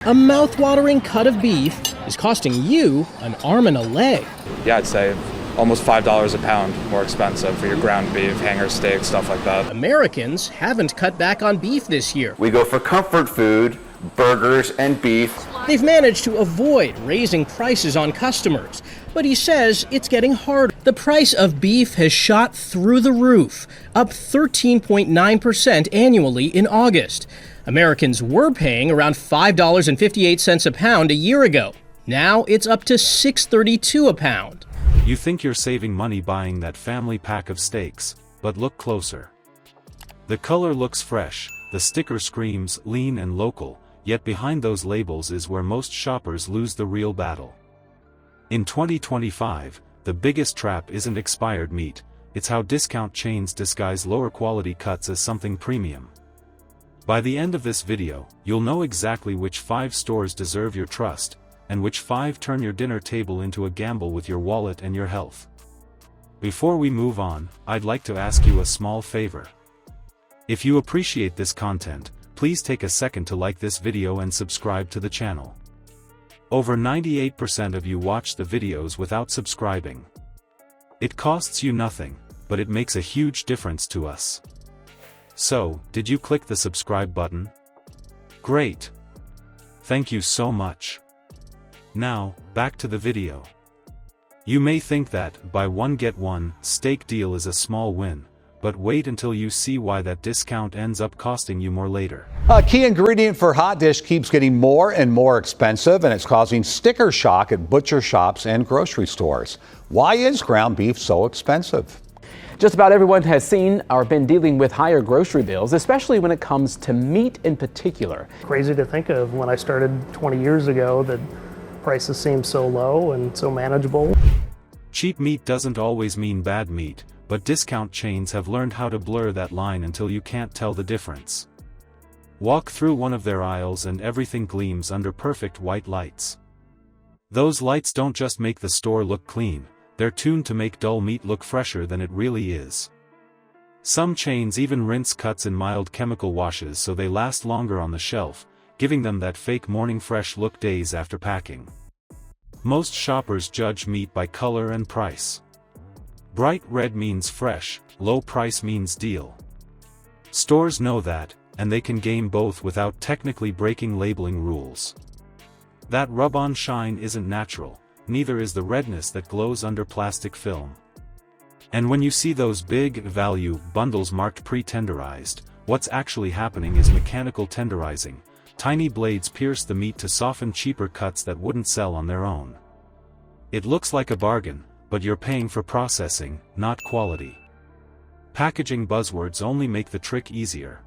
A mouth-watering cut of beef is costing you an arm and a leg. Yeah, I'd say almost $5 a pound more expensive for your ground beef, hanger steak, stuff like that. Americans haven't cut back on beef this year. We go for comfort food, burgers, and beef. They've managed to avoid raising prices on customers, but he says it's getting harder. The price of beef has shot through the roof, up 13.9% annually in August. Americans were paying around $5.58 a pound a year ago. Now it's up to $6.32 a pound. You think you're saving money buying that family pack of steaks, but look closer. The color looks fresh, the sticker screams lean and local, yet behind those labels is where most shoppers lose the real battle. In 2025, the biggest trap isn't expired meat, it's how discount chains disguise lower quality cuts as something premium. By the end of this video, you'll know exactly which 5 stores deserve your trust, and which 5 turn your dinner table into a gamble with your wallet and your health. Before we move on, I'd like to ask you a small favor. If you appreciate this content, please take a second to like this video and subscribe to the channel. Over 98% of you watch the videos without subscribing. It costs you nothing, but it makes a huge difference to us. So, did you click the subscribe button? Great! Thank you so much. Now, back to the video. You may think that, buy one get one, steak deal is a small win, but wait until you see why that discount ends up costing you more later. A key ingredient for hot dish keeps getting more and more expensive, and it's causing sticker shock at butcher shops and grocery stores. Why is ground beef so expensive? Just about everyone has seen or been dealing with higher grocery bills, especially when it comes to meat in particular. Crazy to think of when I started 20 years ago that prices seemed so low and so manageable. Cheap meat doesn't always mean bad meat, but discount chains have learned how to blur that line until you can't tell the difference. Walk through one of their aisles and everything gleams under perfect white lights. Those lights don't just make the store look clean, they're tuned to make dull meat look fresher than it really is. Some chains even rinse cuts in mild chemical washes so they last longer on the shelf, giving them that fake morning fresh look days after packing. Most shoppers judge meat by color and price. Bright red means fresh, low price means deal. Stores know that, and they can game both without technically breaking labeling rules. That rub-on shine isn't natural, neither is the redness that glows under plastic film. And when you see those big value bundles marked pre-tenderized, what's actually happening is mechanical tenderizing. Tiny blades pierce the meat to soften cheaper cuts that wouldn't sell on their own. It looks like a bargain, but you're paying for processing, not quality. Packaging buzzwords only make the trick easier.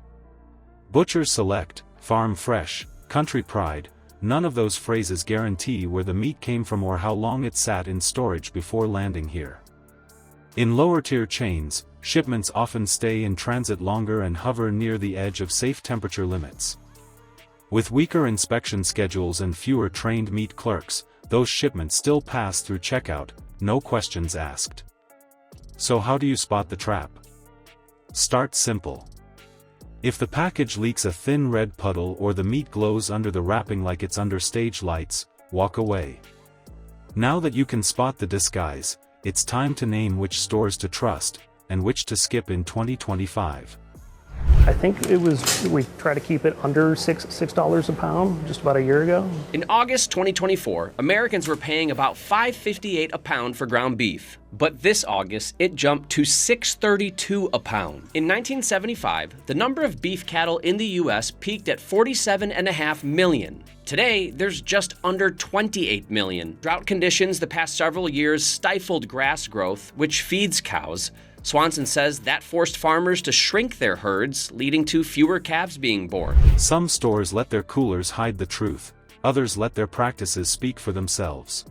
Butcher Select, Farm Fresh, Country Pride, none of those phrases guarantee where the meat came from or how long it sat in storage before landing here. In lower-tier chains, shipments often stay in transit longer and hover near the edge of safe temperature limits. With weaker inspection schedules and fewer trained meat clerks, those shipments still pass through checkout, no questions asked. So how do you spot the trap? Start simple. If the package leaks a thin red puddle or the meat glows under the wrapping like it's under stage lights, walk away. Now that you can spot the disguise, it's time to name which stores to trust, and which to skip in 2025. I think we try to keep it under $6 a pound just about a year ago. In August 2024, Americans were paying about $5.58 a pound for ground beef. But this August, it jumped to $6.32 a pound. In 1975, the number of beef cattle in the U.S. peaked at 47.5 million. Today, there's just under 28 million. Drought conditions the past several years stifled grass growth, which feeds cows. Swanson says that forced farmers to shrink their herds, leading to fewer calves being born. Some stores let their coolers hide the truth, others let their practices speak for themselves.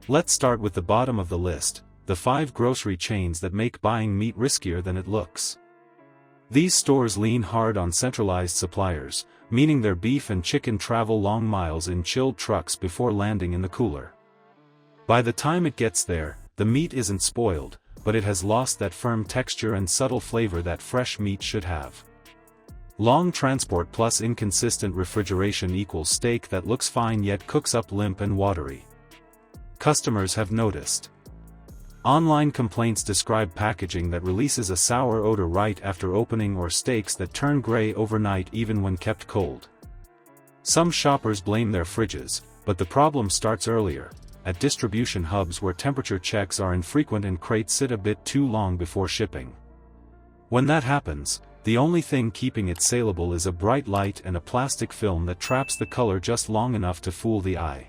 Let's start with the bottom of the list, the 5 grocery chains that make buying meat riskier than it looks. These stores lean hard on centralized suppliers, meaning their beef and chicken travel long miles in chilled trucks before landing in the cooler. By the time it gets there, the meat isn't spoiled, but it has lost that firm texture and subtle flavor that fresh meat should have. Long transport plus inconsistent refrigeration equals steak that looks fine yet cooks up limp and watery. Customers have noticed. Online complaints describe packaging that releases a sour odor right after opening or steaks that turn gray overnight even when kept cold. Some shoppers blame their fridges, but the problem starts earlier, at distribution hubs where temperature checks are infrequent and crates sit a bit too long before shipping. When that happens, the only thing keeping it saleable is a bright light and a plastic film that traps the color just long enough to fool the eye.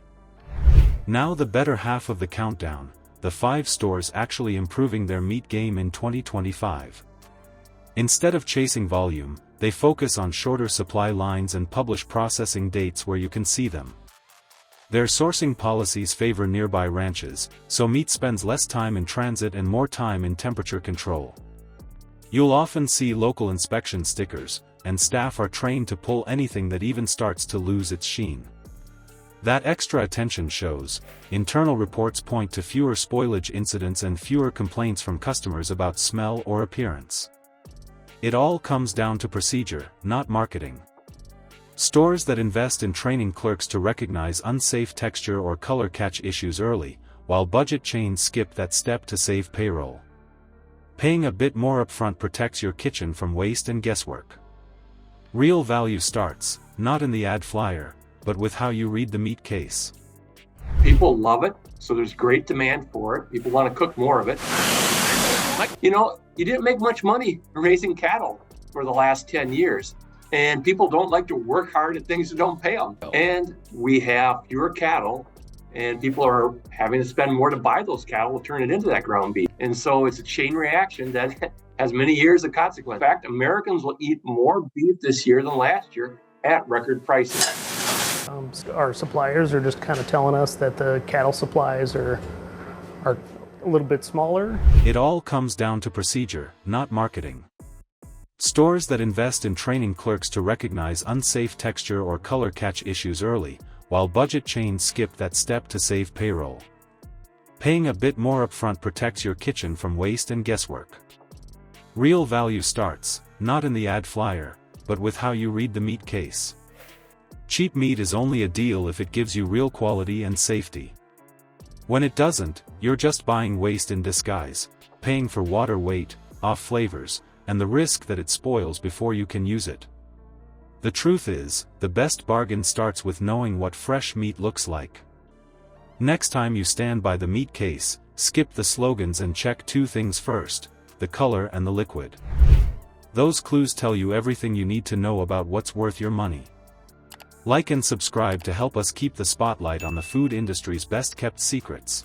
Now the better half of the countdown, the 5 stores actually improving their meat game in 2025. Instead of chasing volume, they focus on shorter supply lines and publish processing dates where you can see them. Their sourcing policies favor nearby ranches, so meat spends less time in transit and more time in temperature control. You'll often see local inspection stickers, and staff are trained to pull anything that even starts to lose its sheen. That extra attention shows. Internal reports point to fewer spoilage incidents and fewer complaints from customers about smell or appearance. It all comes down to procedure, not marketing. Stores that invest in training clerks to recognize unsafe texture or color catch issues early, while budget chains skip that step to save payroll. Paying a bit more upfront protects your kitchen from waste and guesswork. Real value starts, not in the ad flyer, but with how you read the meat case. People love it, so there's great demand for it. People want to cook more of it. You know, you didn't make much money raising cattle for the last 10 years, and people don't like to work hard at things that don't pay them. And we have fewer cattle, and people are having to spend more to buy those cattle to turn it into that ground beef. And so it's a chain reaction that has many years of consequence. In fact, Americans will eat more beef this year than last year at record prices. Our suppliers are just kind of telling us that the cattle supplies are a little bit smaller. It all comes down to procedure, not marketing. Stores that invest in training clerks to recognize unsafe texture or color catch issues early, while budget chains skip that step to save payroll. Paying a bit more upfront protects your kitchen from waste and guesswork. Real value starts, not in the ad flyer, but with how you read the meat case. Cheap meat is only a deal if it gives you real quality and safety. When it doesn't, you're just buying waste in disguise, paying for water weight, off flavors, and the risk that it spoils before you can use it. The truth is, the best bargain starts with knowing what fresh meat looks like. Next time you stand by the meat case, skip the slogans and check 2 things first: the color and the liquid. Those clues tell you everything you need to know about what's worth your money. Like and subscribe to help us keep the spotlight on the food industry's best-kept secrets.